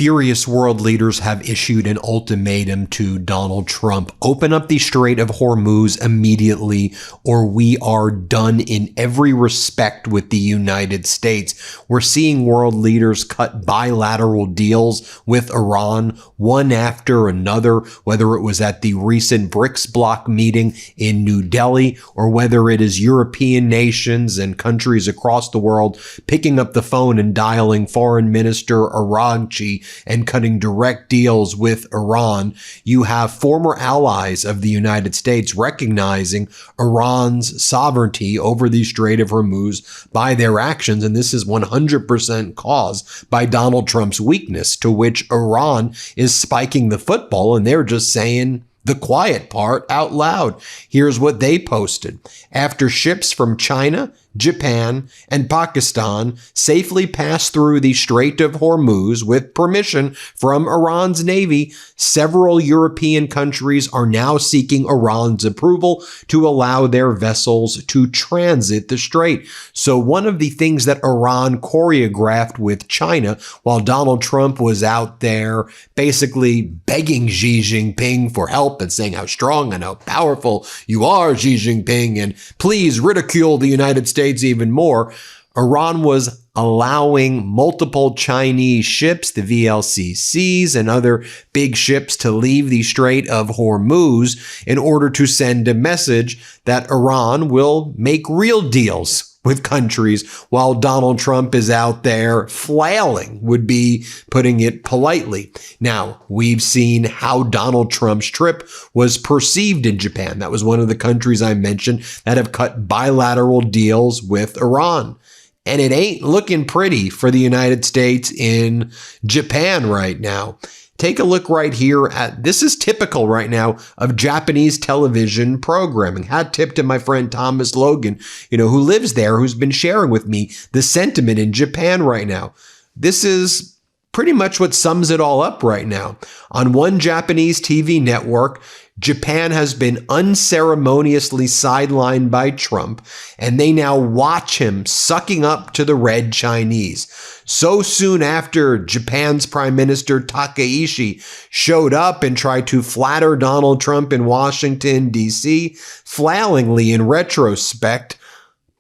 Furious world leaders have issued an ultimatum to Donald Trump. Open up the Strait of Hormuz immediately, or we are done in every respect with the United States. We're seeing world leaders cut bilateral deals with Iran, one after another, whether it was at the recent BRICS bloc meeting in New Delhi, or whether it is European nations and countries across the world picking up the phone and dialing Foreign Minister Araghchi and cutting direct deals with Iran. You have former allies of the United States recognizing Iran's sovereignty over the Strait of Hormuz by their actions, and this is 100% caused by Donald Trump's weakness, to which Iran is spiking the football, and they're just saying the quiet part out loud. Here's what they posted. After ships from China, Japan, and Pakistan safely passed through the Strait of Hormuz with permission from Iran's Navy, several European countries are now seeking Iran's approval to allow their vessels to transit the strait. So one of the things that Iran choreographed with China while Donald Trump was out there basically begging Xi Jinping for help and saying how strong and how powerful you are, Xi Jinping, and please ridicule the United States even more, Iran was allowing multiple Chinese ships, the VLCCs and other big ships, to leave the Strait of Hormuz in order to send a message that Iran will make real deals with countries while Donald Trump is out there flailing, would be putting it politely. Now, we've seen how Donald Trump's trip was perceived in Japan. That was one of the countries I mentioned that have cut bilateral deals with Iran. And it ain't looking pretty for the United States in Japan right now. Take a look right here at, this is typical right now of Japanese television programming. Hat tip to my friend Thomas Logan, who lives there, who's been sharing with me the sentiment in Japan right now. This is pretty much what sums it all up right now. On one Japanese TV network, Japan has been unceremoniously sidelined by Trump, and they now watch him sucking up to the red Chinese. So soon after Japan's Prime Minister Takaishi showed up and tried to flatter Donald Trump in Washington, D.C., flailingly in retrospect,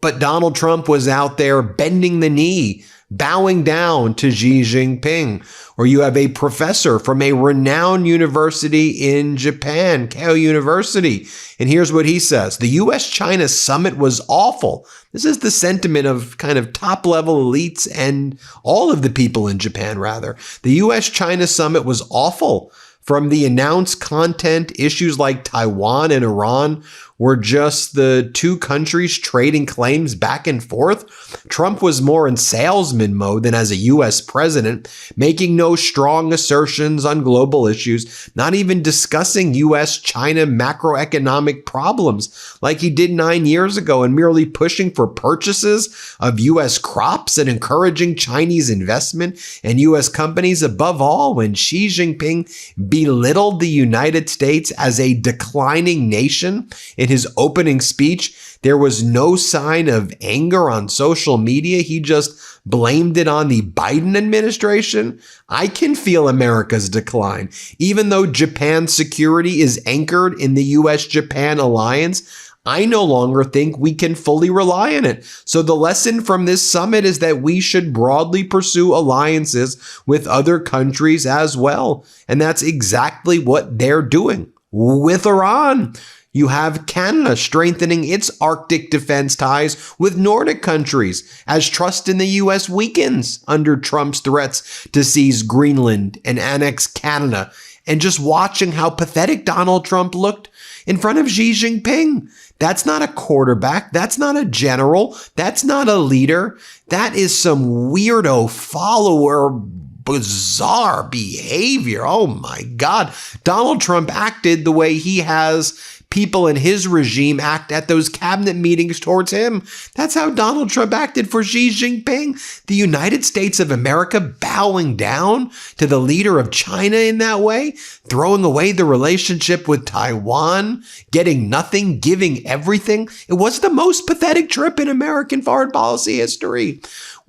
but Donald Trump was out there bending the knee, bowing down to Xi Jinping. Or you have a professor from a renowned university in Japan, Keio University, and here's what he says. The U.S.-China summit was awful. This is the sentiment of kind of top-level elites and all of the people in Japan, rather. The U.S.-China summit was awful. From the announced content, issues like Taiwan and Iran were just the two countries trading claims back and forth. Trump was more in salesman mode than as a U.S. president, making no strong assertions on global issues, not even discussing U.S.-China macroeconomic problems like he did 9 years ago, and merely pushing for purchases of U.S. crops and encouraging Chinese investment in U.S. companies. Above all, when Xi Jinping belittled the United States as a declining nation in his opening speech, there was no sign of anger on social media. He just blamed it on the Biden administration. I can feel America's decline. Even though Japan's security is anchored in the U.S.-Japan alliance, I no longer think we can fully rely on it. So the lesson from this summit is that we should broadly pursue alliances with other countries as well. And that's exactly what they're doing with Iran. You have Canada strengthening its Arctic defense ties with Nordic countries as trust in the U.S. weakens under Trump's threats to seize Greenland and annex Canada. And just watching how pathetic Donald Trump looked in front of Xi Jinping. That's not a quarterback. That's not a general. That's not a leader. That is some weirdo follower, bizarre behavior. Oh my God. Donald Trump acted the way he has people in his regime act at those cabinet meetings towards him. That's how Donald Trump acted for Xi Jinping. The United States of America bowing down to the leader of China in that way, throwing away the relationship with Taiwan, getting nothing, giving everything. It was the most pathetic trip in American foreign policy history.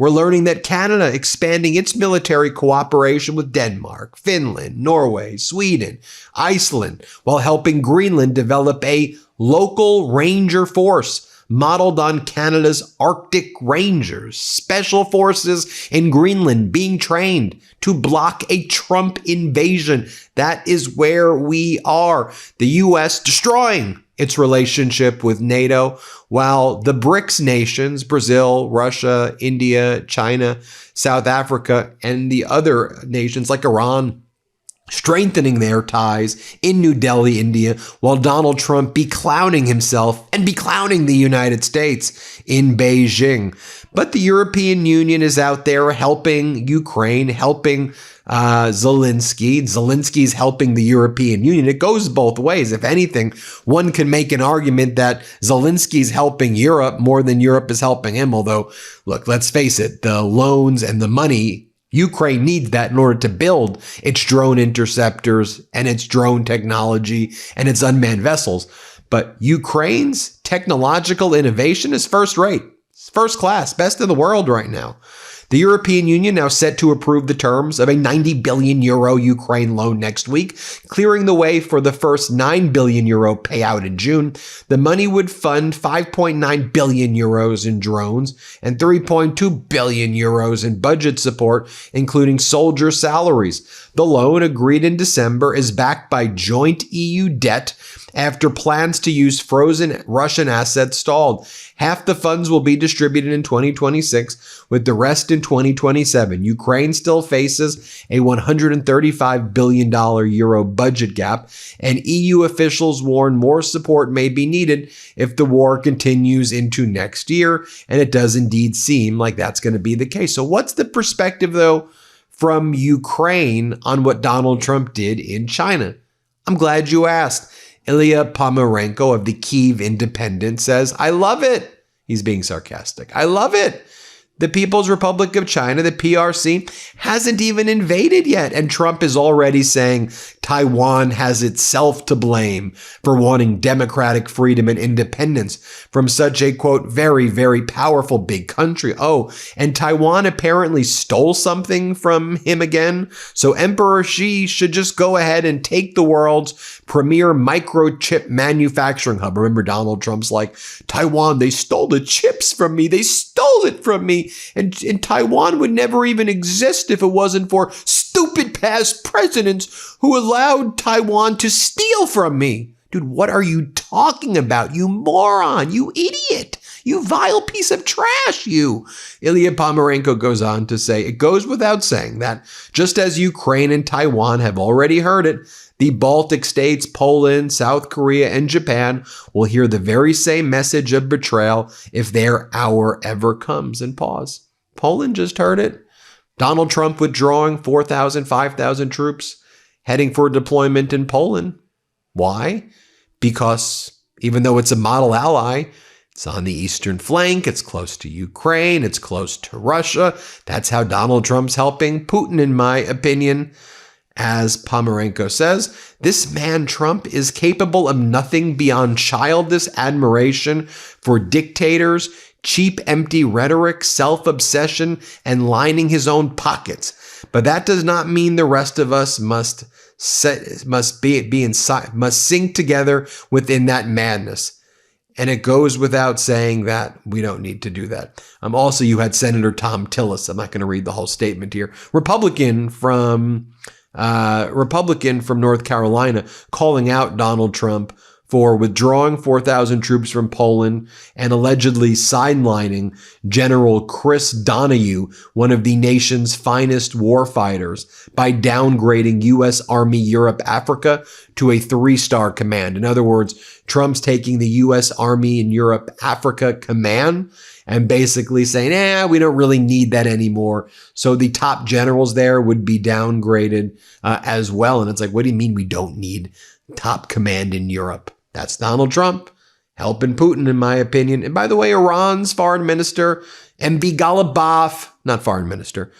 We're learning that Canada expanding its military cooperation with Denmark, Finland, Norway, Sweden, Iceland, while helping Greenland develop a local ranger force modeled on Canada's Arctic Rangers, special forces in Greenland being trained to block a Trump invasion. That is where we are. The U.S. destroying its relationship with NATO, while the BRICS nations, Brazil, Russia, India, China, South Africa, and the other nations like Iran, strengthening their ties in New Delhi, India, while Donald Trump be clowning himself and be clowning the United States in Beijing. But the European Union is out there helping Ukraine, helping Zelensky. Zelensky's helping the European Union. It goes both ways. If anything, one can make an argument that Zelensky's helping Europe more than Europe is helping him. Although, look, let's face it, the loans and the money, Ukraine needs that in order to build its drone interceptors and its drone technology and its unmanned vessels. But Ukraine's technological innovation is first rate. It's first class, best in the world right now. The European Union now set to approve the terms of a 90 billion euro Ukraine loan next week, clearing the way for the first 9 billion euro payout in June. The money would fund 5.9 billion euros in drones and 3.2 billion euros in budget support, including soldier salaries. The loan, agreed in December, is backed by joint EU debt after plans to use frozen Russian assets stalled. Half the funds will be distributed in 2026, with the rest in 2027. Ukraine still faces a $135 billion euro budget gap, and EU officials warn more support may be needed if the war continues into next year, and it does indeed seem like that's going to be the case. So what's the perspective, though, from Ukraine on what Donald Trump did in China? I'm glad you asked. Ilya Pomerenko of the Kyiv Independent says, I love it. He's being sarcastic. I love it. The People's Republic of China, the PRC, hasn't even invaded yet. And Trump is already saying Taiwan has itself to blame for wanting democratic freedom and independence from such a, quote, very, very powerful big country. Oh, and Taiwan apparently stole something from him again. So Emperor Xi should just go ahead and take the world's premier microchip manufacturing hub. Remember, Donald Trump's like, Taiwan, they stole the chips from me. They stole it from me. And Taiwan would never even exist if it wasn't for stupid past presidents who allowed Taiwan to steal from me. Dude, what are you talking about? You moron, you idiot, you vile piece of trash, you. Ilya Pomerenko goes on to say, it goes without saying that just as Ukraine and Taiwan have already heard it, the Baltic states, Poland, South Korea, and Japan will hear the very same message of betrayal if their hour ever comes. And pause. Poland just heard it. Donald Trump withdrawing 4,000, 5,000 troops, heading for deployment in Poland. Why? Because even though it's a model ally, it's on the eastern flank, it's close to Ukraine, it's close to Russia. That's how Donald Trump's helping Putin, in my opinion. As Pomerenko says, this man Trump is capable of nothing beyond childish admiration for dictators, cheap, empty rhetoric, self-obsession, and lining his own pockets. But that does not mean the rest of us must sink together within that madness. And it goes without saying that we don't need to do that. Also, you had Senator Tom Tillis. I'm not going to read the whole statement here. Republican from North Carolina, calling out Donald Trump for withdrawing 4,000 troops from Poland and allegedly sidelining General Chris Donahue, one of the nation's finest warfighters, by downgrading U.S. Army Europe Africa to a 3-star command. In other words, Trump's taking the U.S. Army in Europe Africa command and basically saying, we don't really need that anymore. So the top generals there would be downgraded as well. And it's like, what do you mean we don't need top command in Europe? That's Donald Trump helping Putin, in my opinion. And by the way, Iran's foreign minister, MB Ghalibaf, not foreign minister,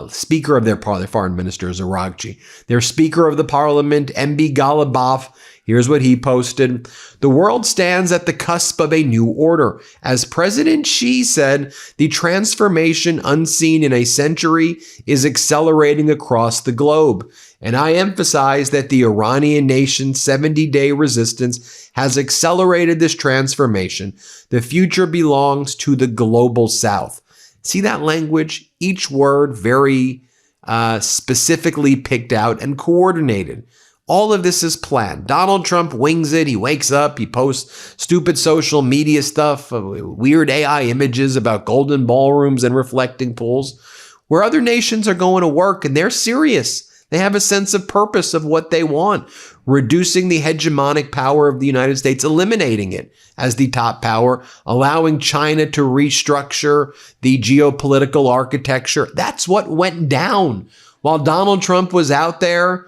speaker of their foreign minister is Aragchi. Their speaker of the parliament, MB Ghalibaf, here's what he posted. The world stands at the cusp of a new order. As President Xi said, the transformation unseen in a century is accelerating across the globe. And I emphasize that the Iranian nation's 70-day resistance has accelerated this transformation. The future belongs to the global South. See that language? Each word very specifically picked out and coordinated. All of this is planned. Donald Trump wings it. He wakes up. He posts stupid social media stuff, weird AI images about golden ballrooms and reflecting pools, where other nations are going to work, and they're serious. They have a sense of purpose of what they want, reducing the hegemonic power of the United States, eliminating it as the top power, allowing China to restructure the geopolitical architecture. That's what went down while Donald Trump was out there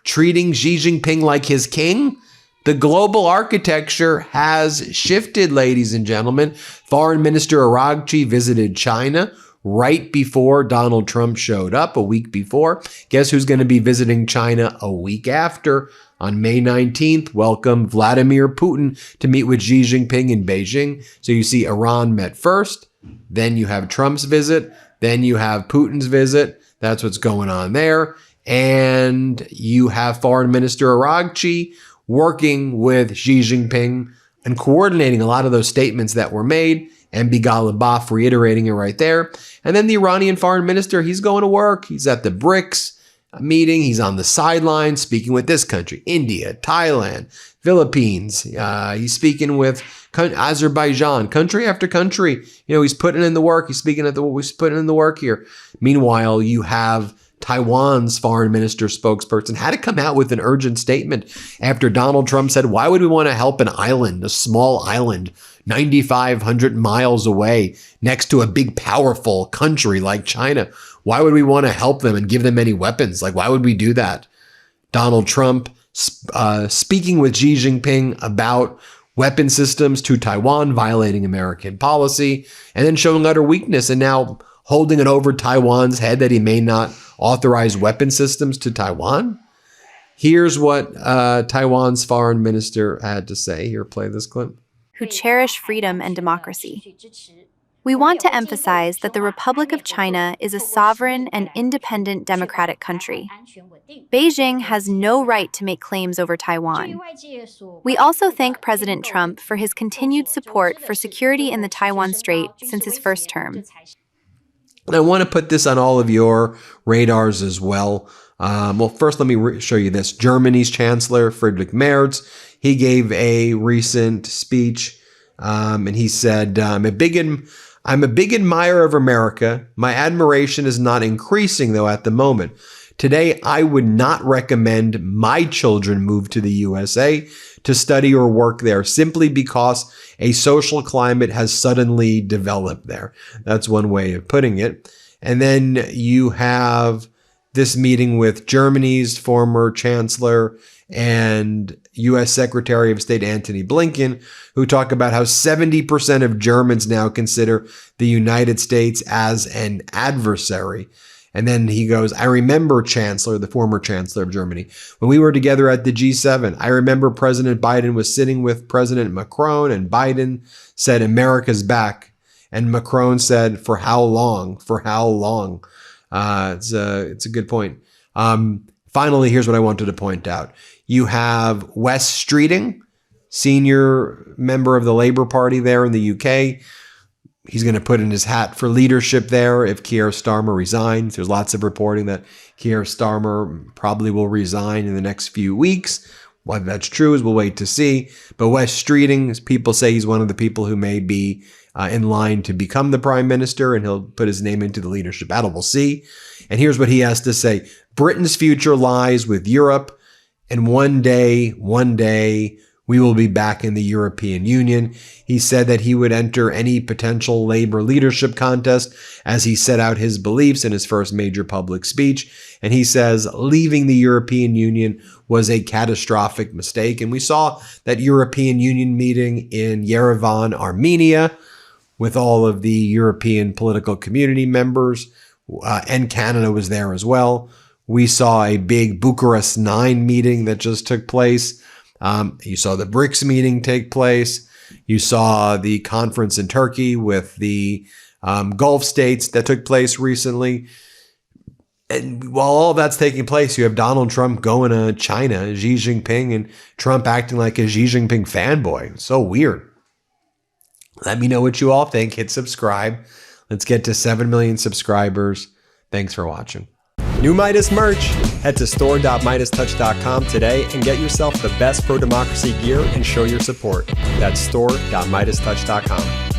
treating Xi Jinping like his king. The global architecture has shifted, ladies and gentlemen. Foreign Minister Aragchi visited China right before Donald Trump showed up, a week before. Guess who's going to be visiting China a week after? On May 19th, welcome Vladimir Putin to meet with Xi Jinping in Beijing. So you see Iran met first, then you have Trump's visit, then you have Putin's visit. That's what's going on there. And you have Foreign Minister Aragchi working with Xi Jinping and coordinating a lot of those statements that were made. MB Ghalibaf reiterating it right there. And then the Iranian foreign minister, he's going to work. He's at the BRICS meeting. He's on the sidelines speaking with this country, India, Thailand, Philippines. He's speaking with Azerbaijan, country after country. You know, he's putting in the work. He's putting in the work here. Meanwhile, you have Taiwan's foreign minister spokesperson had to come out with an urgent statement after Donald Trump said, why would we want to help an island, a small island, 9,500 miles away next to a big, powerful country like China? Why would we want to help them and give them any weapons? Like, why would we do that? Donald Trump speaking with Xi Jinping about weapon systems to Taiwan, violating American policy, and then showing utter weakness and now holding it over Taiwan's head that he may not authorize weapon systems to Taiwan. Here's what Taiwan's foreign minister had to say. Here, play this clip. Who cherish freedom and democracy. We want to emphasize that the Republic of China is a sovereign and independent democratic country. Beijing has no right to make claims over Taiwan. We also thank President Trump for his continued support for security in the Taiwan Strait since his first term. And I want to put this on all of your radars as well. Well, first, let me show you this. Germany's Chancellor, Friedrich Merz, he gave a recent speech, and he said, I'm a big admirer of America. My admiration is not increasing, though, at the moment. Today, I would not recommend my children move to the USA to study or work there simply because a social climate has suddenly developed there. That's one way of putting it. And then you have this meeting with Germany's former chancellor and U.S. Secretary of State Antony Blinken, who talk about how 70% of Germans now consider the United States as an adversary. And then he goes, I remember Chancellor, the former Chancellor of Germany, when we were together at the G7. I remember President Biden was sitting with President Macron, and Biden said, America's back. And Macron said, for how long? For how long? It's a good point. Finally, here's what I wanted to point out. You have Wes Streeting, senior member of the Labour Party there in the UK. He's going to put in his hat for leadership there if Keir Starmer resigns. There's lots of reporting that Keir Starmer probably will resign in the next few weeks. Whether that's true is we'll wait to see. But Wes Streeting, people say he's one of the people who may be in line to become the prime minister, and he'll put his name into the leadership battle. We'll see. And here's what he has to say. Britain's future lies with Europe, and one day, we will be back in the European Union. He said that he would enter any potential Labour leadership contest as he set out his beliefs in his first major public speech. And he says leaving the European Union was a catastrophic mistake. And we saw that European Union meeting in Yerevan, Armenia, with all of the European political community members, and Canada was there as well. We saw a big Bucharest 9 meeting that just took place. You saw the BRICS meeting take place. You saw the conference in Turkey with the Gulf states that took place recently. And while all that's taking place, you have Donald Trump going to China, Xi Jinping, and Trump acting like a Xi Jinping fanboy. So weird. Let me know what you all think. Hit subscribe. Let's get to 7 million subscribers. Thanks for watching. New Midas merch. Head to store.MeidasTouch.com today and get yourself the best pro-democracy gear and show your support. That's store.MeidasTouch.com.